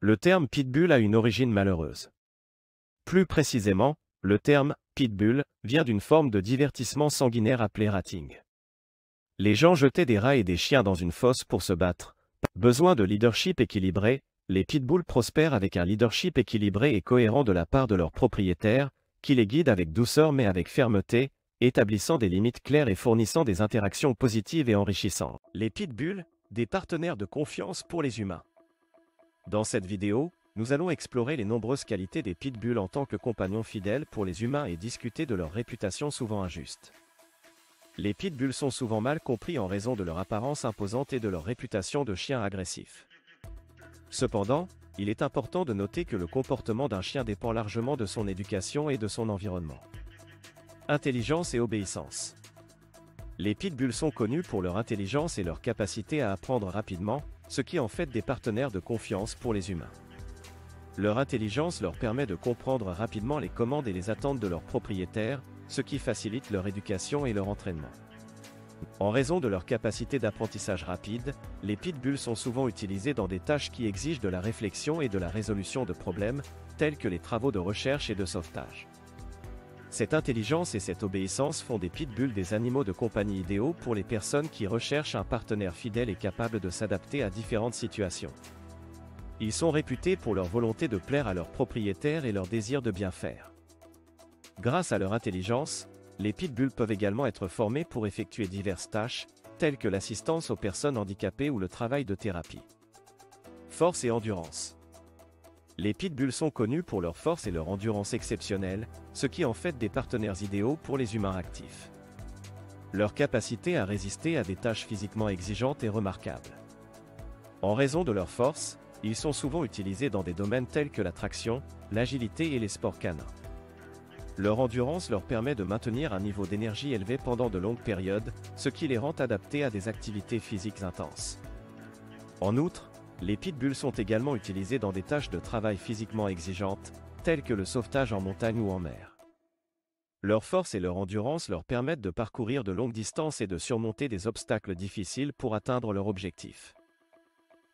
Le terme pitbull a une origine malheureuse. Plus précisément, le terme pitbull vient d'une forme de divertissement sanguinaire appelée ratting. Les gens jetaient des rats et des chiens dans une fosse pour se battre. Besoin de leadership équilibré, les pitbulls prospèrent avec un leadership équilibré et cohérent de la part de leurs propriétaires, qui les guident avec douceur mais avec fermeté, établissant des limites claires et fournissant des interactions positives et enrichissantes. Les pitbulls, des partenaires de confiance pour les humains. Dans cette vidéo, nous allons explorer les nombreuses qualités des pitbulls en tant que compagnons fidèles pour les humains et discuter de leur réputation souvent injuste. Les pitbulls sont souvent mal compris en raison de leur apparence imposante et de leur réputation de chiens agressifs. Cependant, il est important de noter que le comportement d'un chien dépend largement de son éducation et de son environnement. Intelligence et obéissance. Les pitbulls sont connus pour leur intelligence et leur capacité à apprendre rapidement, ce qui en fait des partenaires de confiance pour les humains. Leur intelligence leur permet de comprendre rapidement les commandes et les attentes de leurs propriétaires, ce qui facilite leur éducation et leur entraînement. En raison de leur capacité d'apprentissage rapide, les pitbulls sont souvent utilisés dans des tâches qui exigent de la réflexion et de la résolution de problèmes, tels que les travaux de recherche et de sauvetage. Cette intelligence et cette obéissance font des pitbulls des animaux de compagnie idéaux pour les personnes qui recherchent un partenaire fidèle et capable de s'adapter à différentes situations. Ils sont réputés pour leur volonté de plaire à leurs propriétaires et leur désir de bien faire. Grâce à leur intelligence, les pitbulls peuvent également être formés pour effectuer diverses tâches, telles que l'assistance aux personnes handicapées ou le travail de thérapie. Force et endurance. Les pitbulls sont connus pour leur force et leur endurance exceptionnelles, ce qui en fait des partenaires idéaux pour les humains actifs. Leur capacité à résister à des tâches physiquement exigeantes est remarquable. En raison de leur force, ils sont souvent utilisés dans des domaines tels que la traction, l'agilité et les sports canins. Leur endurance leur permet de maintenir un niveau d'énergie élevé pendant de longues périodes, ce qui les rend adaptés à des activités physiques intenses. En outre, les pitbulls sont également utilisés dans des tâches de travail physiquement exigeantes, telles que le sauvetage en montagne ou en mer. Leur force et leur endurance leur permettent de parcourir de longues distances et de surmonter des obstacles difficiles pour atteindre leur objectif.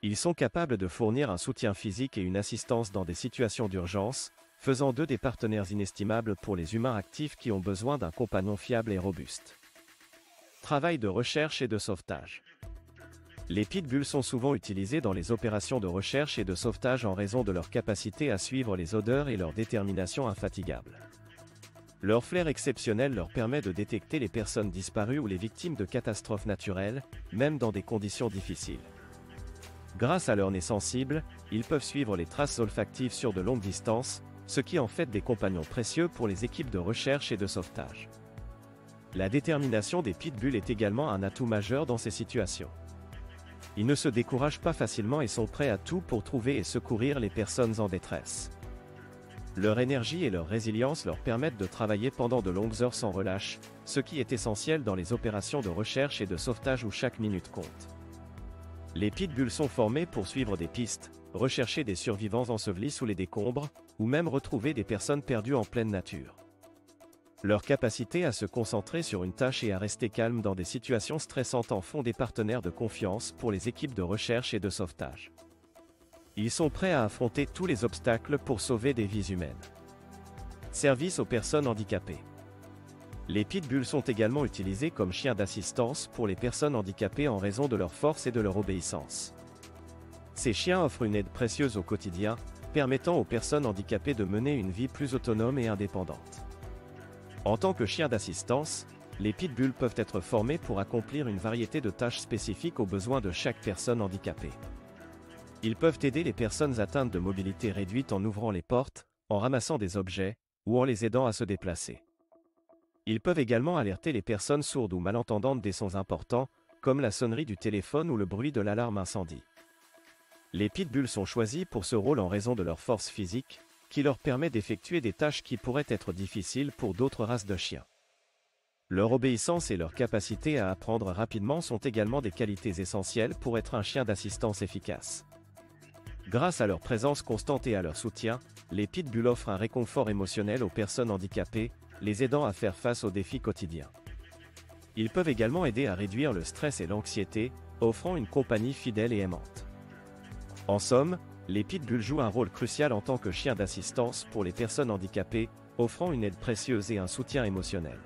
Ils sont capables de fournir un soutien physique et une assistance dans des situations d'urgence, faisant d'eux des partenaires inestimables pour les humains actifs qui ont besoin d'un compagnon fiable et robuste. Travail de recherche et de sauvetage. Les pitbulls sont souvent utilisés dans les opérations de recherche et de sauvetage en raison de leur capacité à suivre les odeurs et leur détermination infatigable. Leur flair exceptionnel leur permet de détecter les personnes disparues ou les victimes de catastrophes naturelles, même dans des conditions difficiles. Grâce à leur nez sensible, ils peuvent suivre les traces olfactives sur de longues distances, ce qui en fait des compagnons précieux pour les équipes de recherche et de sauvetage. La détermination des pitbulls est également un atout majeur dans ces situations. Ils ne se découragent pas facilement et sont prêts à tout pour trouver et secourir les personnes en détresse. Leur énergie et leur résilience leur permettent de travailler pendant de longues heures sans relâche, ce qui est essentiel dans les opérations de recherche et de sauvetage où chaque minute compte. Les pitbulls sont formés pour suivre des pistes, rechercher des survivants ensevelis sous les décombres, ou même retrouver des personnes perdues en pleine nature. Leur capacité à se concentrer sur une tâche et à rester calme dans des situations stressantes en font des partenaires de confiance pour les équipes de recherche et de sauvetage. Ils sont prêts à affronter tous les obstacles pour sauver des vies humaines. Service aux personnes handicapées. Les pitbulls sont également utilisés comme chiens d'assistance pour les personnes handicapées en raison de leur force et de leur obéissance. Ces chiens offrent une aide précieuse au quotidien, permettant aux personnes handicapées de mener une vie plus autonome et indépendante. En tant que chiens d'assistance, les pitbulls peuvent être formés pour accomplir une variété de tâches spécifiques aux besoins de chaque personne handicapée. Ils peuvent aider les personnes atteintes de mobilité réduite en ouvrant les portes, en ramassant des objets, ou en les aidant à se déplacer. Ils peuvent également alerter les personnes sourdes ou malentendantes des sons importants, comme la sonnerie du téléphone ou le bruit de l'alarme incendie. Les pitbulls sont choisis pour ce rôle en raison de leur force physique, qui leur permet d'effectuer des tâches qui pourraient être difficiles pour d'autres races de chiens. Leur obéissance et leur capacité à apprendre rapidement sont également des qualités essentielles pour être un chien d'assistance efficace. Grâce à leur présence constante et à leur soutien, les pitbulls offrent un réconfort émotionnel aux personnes handicapées, les aidant à faire face aux défis quotidiens. Ils peuvent également aider à réduire le stress et l'anxiété, offrant une compagnie fidèle et aimante. En somme, Les pitbulls jouent un rôle crucial en tant que chiens d'assistance pour les personnes handicapées, offrant une aide précieuse et un soutien émotionnel.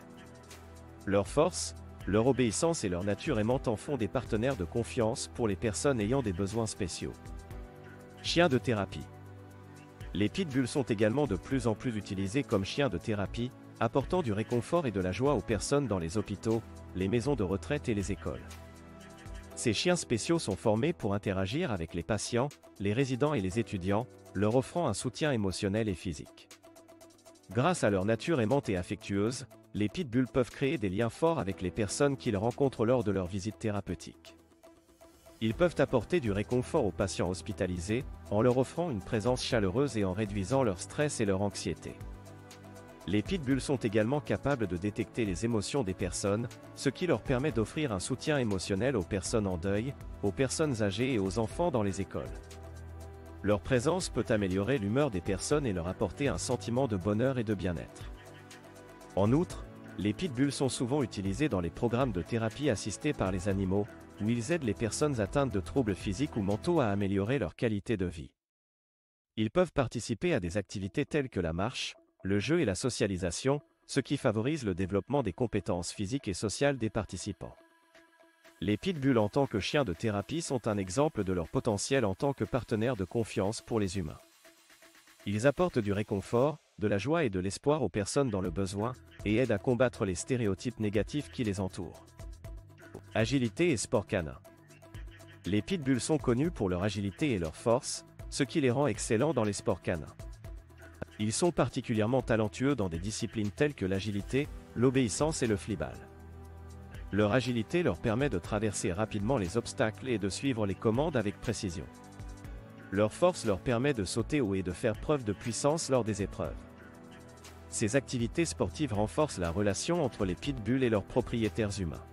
Leur force, leur obéissance et leur nature aimante en font des partenaires de confiance pour les personnes ayant des besoins spéciaux. Chiens de thérapie. Les pitbulls sont également de plus en plus utilisés comme chiens de thérapie, apportant du réconfort et de la joie aux personnes dans les hôpitaux, les maisons de retraite et les écoles. Ces chiens spéciaux sont formés pour interagir avec les patients, les résidents et les étudiants, leur offrant un soutien émotionnel et physique. Grâce à leur nature aimante et affectueuse, les pitbulls peuvent créer des liens forts avec les personnes qu'ils rencontrent lors de leur visite thérapeutique. Ils peuvent apporter du réconfort aux patients hospitalisés, en leur offrant une présence chaleureuse et en réduisant leur stress et leur anxiété. Les pitbulls sont également capables de détecter les émotions des personnes, ce qui leur permet d'offrir un soutien émotionnel aux personnes en deuil, aux personnes âgées et aux enfants dans les écoles. Leur présence peut améliorer l'humeur des personnes et leur apporter un sentiment de bonheur et de bien-être. En outre, les pitbulls sont souvent utilisés dans les programmes de thérapie assistée par les animaux, où ils aident les personnes atteintes de troubles physiques ou mentaux à améliorer leur qualité de vie. Ils peuvent participer à des activités telles que la marche, le jeu et la socialisation, ce qui favorise le développement des compétences physiques et sociales des participants. Les pitbulls en tant que chiens de thérapie sont un exemple de leur potentiel en tant que partenaires de confiance pour les humains. Ils apportent du réconfort, de la joie et de l'espoir aux personnes dans le besoin, et aident à combattre les stéréotypes négatifs qui les entourent. Agilité et sport canin. Les pitbulls sont connus pour leur agilité et leur force, ce qui les rend excellents dans les sports canins. Ils sont particulièrement talentueux dans des disciplines telles que l'agilité, l'obéissance et le flyball. Leur agilité leur permet de traverser rapidement les obstacles et de suivre les commandes avec précision. Leur force leur permet de sauter haut et de faire preuve de puissance lors des épreuves. Ces activités sportives renforcent la relation entre les pitbulls et leurs propriétaires humains.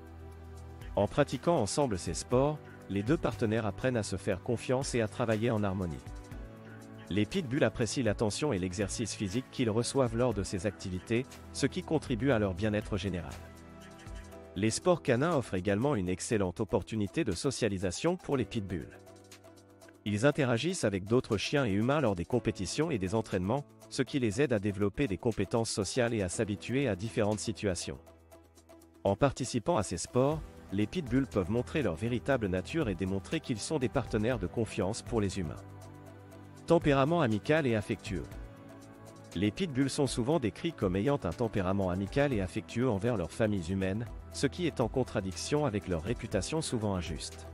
En pratiquant ensemble ces sports, les deux partenaires apprennent à se faire confiance et à travailler en harmonie. Les pitbulls apprécient l'attention et l'exercice physique qu'ils reçoivent lors de ces activités, ce qui contribue à leur bien-être général. Les sports canins offrent également une excellente opportunité de socialisation pour les pitbulls. Ils interagissent avec d'autres chiens et humains lors des compétitions et des entraînements, ce qui les aide à développer des compétences sociales et à s'habituer à différentes situations. En participant à ces sports, les pitbulls peuvent montrer leur véritable nature et démontrer qu'ils sont des partenaires de confiance pour les humains. Tempérament amical et affectueux. Les pitbulls sont souvent décrits comme ayant un tempérament amical et affectueux envers leurs familles humaines, ce qui est en contradiction avec leur réputation souvent injuste.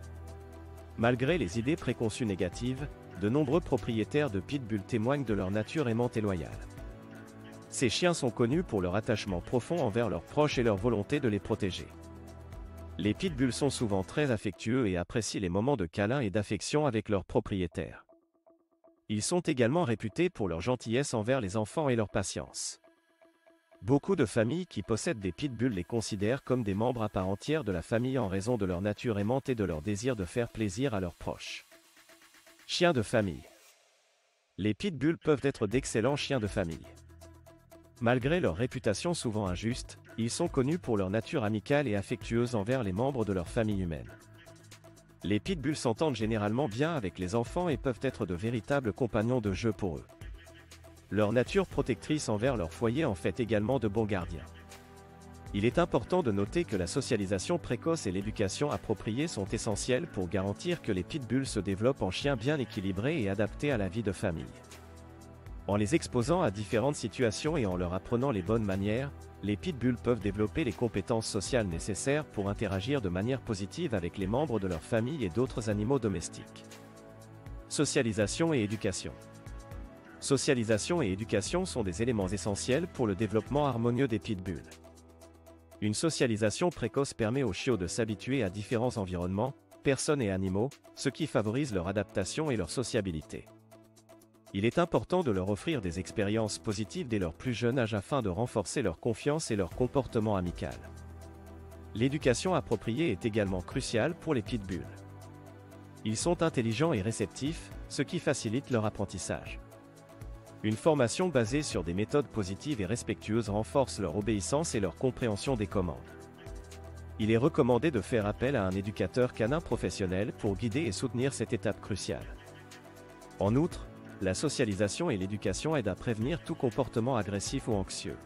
Malgré les idées préconçues négatives, de nombreux propriétaires de pitbulls témoignent de leur nature aimante et loyale. Ces chiens sont connus pour leur attachement profond envers leurs proches et leur volonté de les protéger. Les pitbulls sont souvent très affectueux et apprécient les moments de câlin et d'affection avec leurs propriétaires. Ils sont également réputés pour leur gentillesse envers les enfants et leur patience. Beaucoup de familles qui possèdent des pitbulls les considèrent comme des membres à part entière de la famille en raison de leur nature aimante et de leur désir de faire plaisir à leurs proches. Chiens de famille. Les pitbulls peuvent être d'excellents chiens de famille. Malgré leur réputation souvent injuste, ils sont connus pour leur nature amicale et affectueuse envers les membres de leur famille humaine. Les pitbulls s'entendent généralement bien avec les enfants et peuvent être de véritables compagnons de jeu pour eux. Leur nature protectrice envers leur foyer en fait également de bons gardiens. Il est important de noter que la socialisation précoce et l'éducation appropriée sont essentielles pour garantir que les pitbulls se développent en chiens bien équilibrés et adaptés à la vie de famille. En les exposant à différentes situations et en leur apprenant les bonnes manières, les pitbulls peuvent développer les compétences sociales nécessaires pour interagir de manière positive avec les membres de leur famille et d'autres animaux domestiques. Socialisation et éducation. Socialisation et éducation sont des éléments essentiels pour le développement harmonieux des pitbulls. Une socialisation précoce permet aux chiots de s'habituer à différents environnements, personnes et animaux, ce qui favorise leur adaptation et leur sociabilité. Il est important de leur offrir des expériences positives dès leur plus jeune âge afin de renforcer leur confiance et leur comportement amical. L'éducation appropriée est également cruciale pour les pitbulls. Ils sont intelligents et réceptifs, ce qui facilite leur apprentissage. Une formation basée sur des méthodes positives et respectueuses renforce leur obéissance et leur compréhension des commandes. Il est recommandé de faire appel à un éducateur canin professionnel pour guider et soutenir cette étape cruciale. En outre, la socialisation et l'éducation aident à prévenir tout comportement agressif ou anxieux.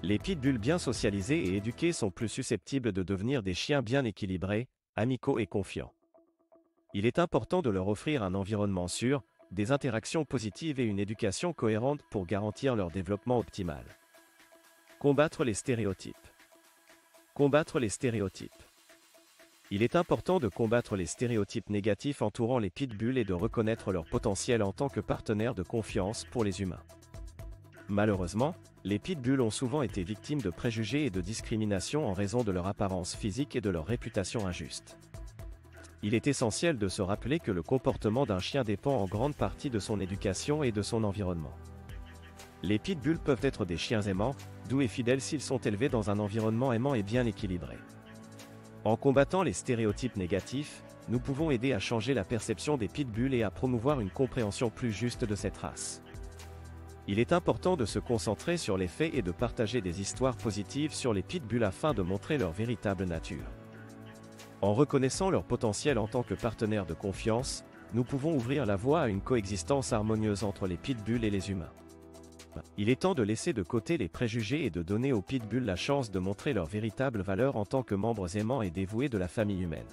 Les pitbulls bien socialisés et éduqués sont plus susceptibles de devenir des chiens bien équilibrés, amicaux et confiants. Il est important de leur offrir un environnement sûr, des interactions positives et une éducation cohérente pour garantir leur développement optimal. Combattre les stéréotypes. Combattre les stéréotypes. Il est important de combattre les stéréotypes négatifs entourant les pitbulls et de reconnaître leur potentiel en tant que partenaires de confiance pour les humains. Malheureusement, les pitbulls ont souvent été victimes de préjugés et de discrimination en raison de leur apparence physique et de leur réputation injuste. Il est essentiel de se rappeler que le comportement d'un chien dépend en grande partie de son éducation et de son environnement. Les pitbulls peuvent être des chiens aimants, doux et fidèles s'ils sont élevés dans un environnement aimant et bien équilibré. En combattant les stéréotypes négatifs, nous pouvons aider à changer la perception des pitbulls et à promouvoir une compréhension plus juste de cette race. Il est important de se concentrer sur les faits et de partager des histoires positives sur les pitbulls afin de montrer leur véritable nature. En reconnaissant leur potentiel en tant que partenaires de confiance, nous pouvons ouvrir la voie à une coexistence harmonieuse entre les pitbulls et les humains. Il est temps de laisser de côté les préjugés et de donner aux pitbulls la chance de montrer leur véritable valeur en tant que membres aimants et dévoués de la famille humaine.